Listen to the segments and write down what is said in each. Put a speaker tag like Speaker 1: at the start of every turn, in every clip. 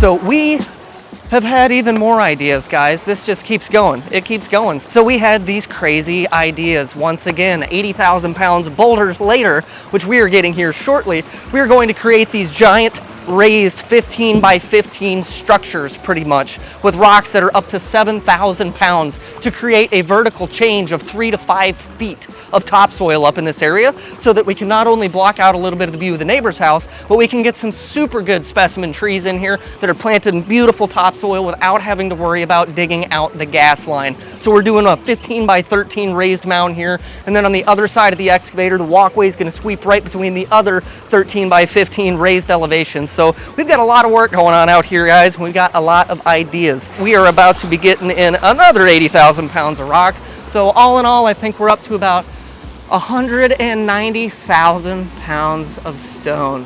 Speaker 1: So we have had even more ideas, guys. This just keeps going. It keeps going. So we had these crazy ideas. Once again, 80,000 pounds boulders later, which we are getting here shortly, we are going to create these giant raised 15 by 15 structures, pretty much, with rocks that are up to 7,000 pounds to create a vertical change of 3 to 5 feet of topsoil up in this area, so that we can not only block out a little bit of the view of the neighbor's house, but we can get some super good specimen trees in here that are planted in beautiful topsoil without having to worry about digging out the gas line. So we're doing a 15 by 13 raised mound here, and then on the other side of the excavator, the walkway is going to sweep right between the other 13 by 15 raised elevations. So we've got a lot of work going on out here, guys. We've got a lot of ideas. We are about to be getting in another 80,000 pounds of rock. So all in all, I think we're up to about 190,000 pounds of stone.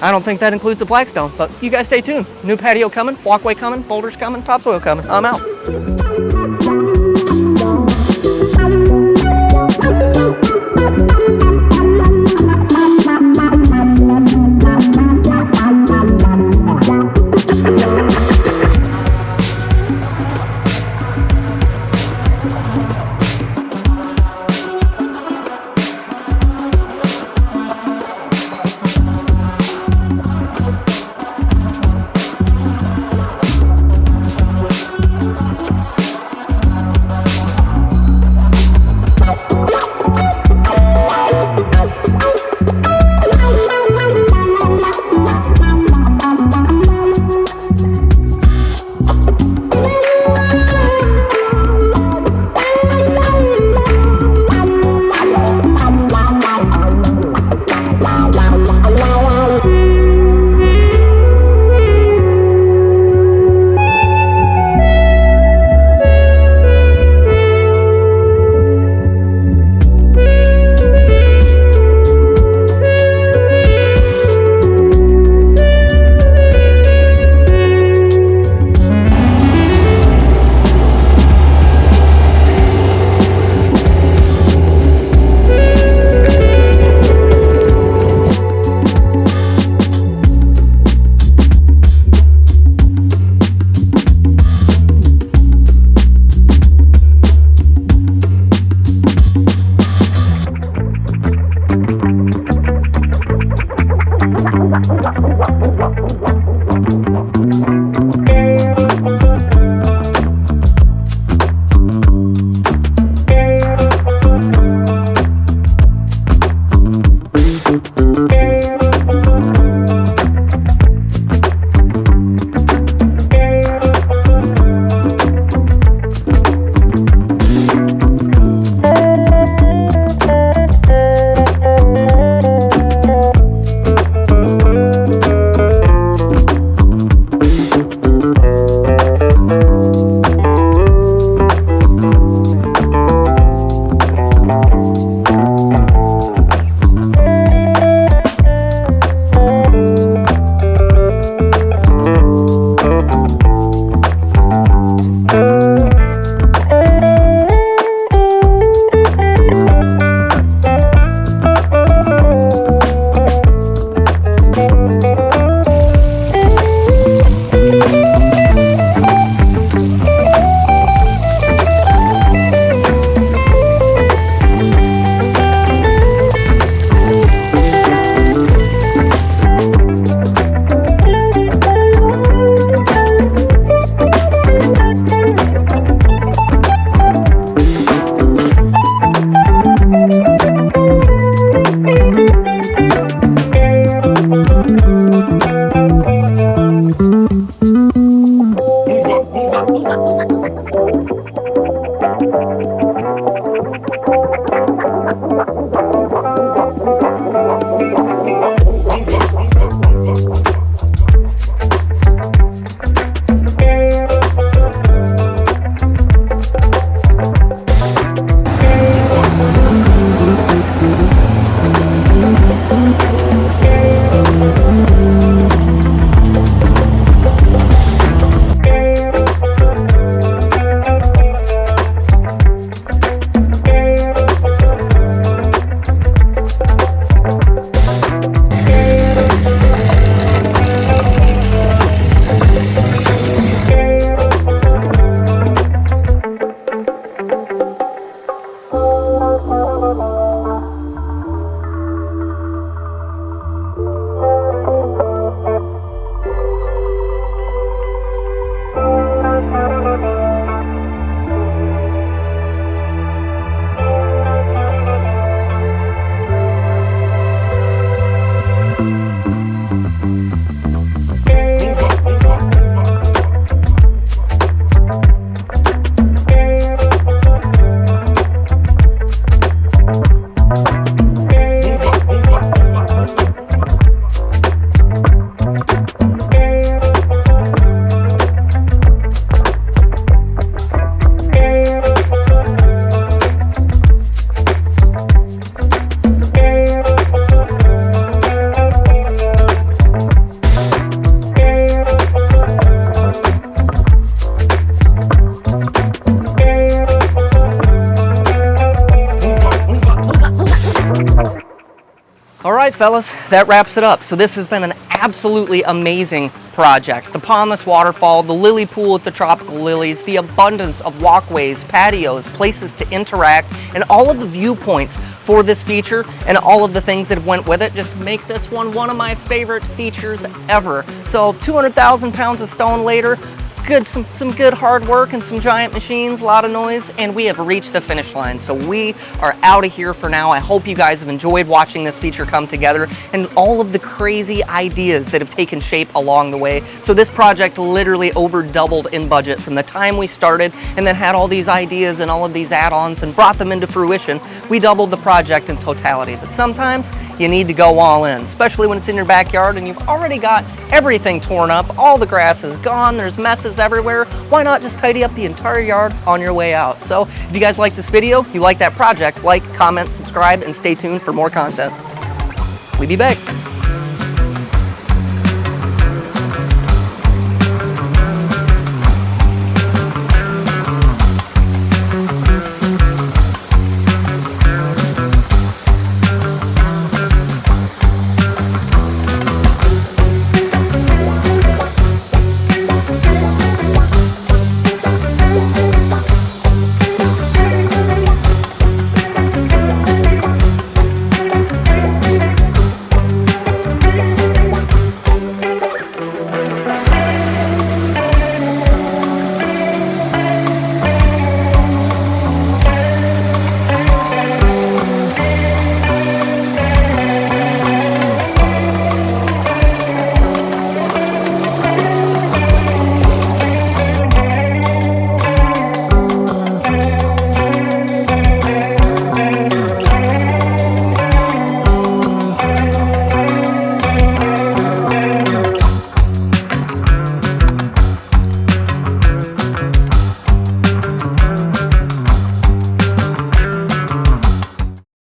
Speaker 1: I don't think that includes the flagstone, but you guys stay tuned. New patio coming, walkway coming, boulders coming, topsoil coming. I'm out. All right, fellas, that wraps it up. So this has been an absolutely amazing project. The Pondless Waterfall, the lily pool with the tropical lilies, the abundance of walkways, patios, places to interact, and all of the viewpoints for this feature and all of the things that went with it just make this one of my favorite features ever. So 200,000 pounds of stone later, some good hard work and some giant machines, a lot of noise, and we have reached the finish line. So we are out of here for now. I hope you guys have enjoyed watching this feature come together and all of the crazy ideas that have taken shape along the way. So this project literally over doubled in budget from the time we started and then had all these ideas and all of these add-ons and brought them into fruition. We doubled the project in totality, but sometimes you need to go all in, especially when it's in your backyard and you've already got everything torn up, all the grass is gone, there's messes everywhere. Why not just tidy up the entire yard on your way out? So if you guys like this video, you like that project, like, comment, subscribe, and stay tuned for more content. We'll be back.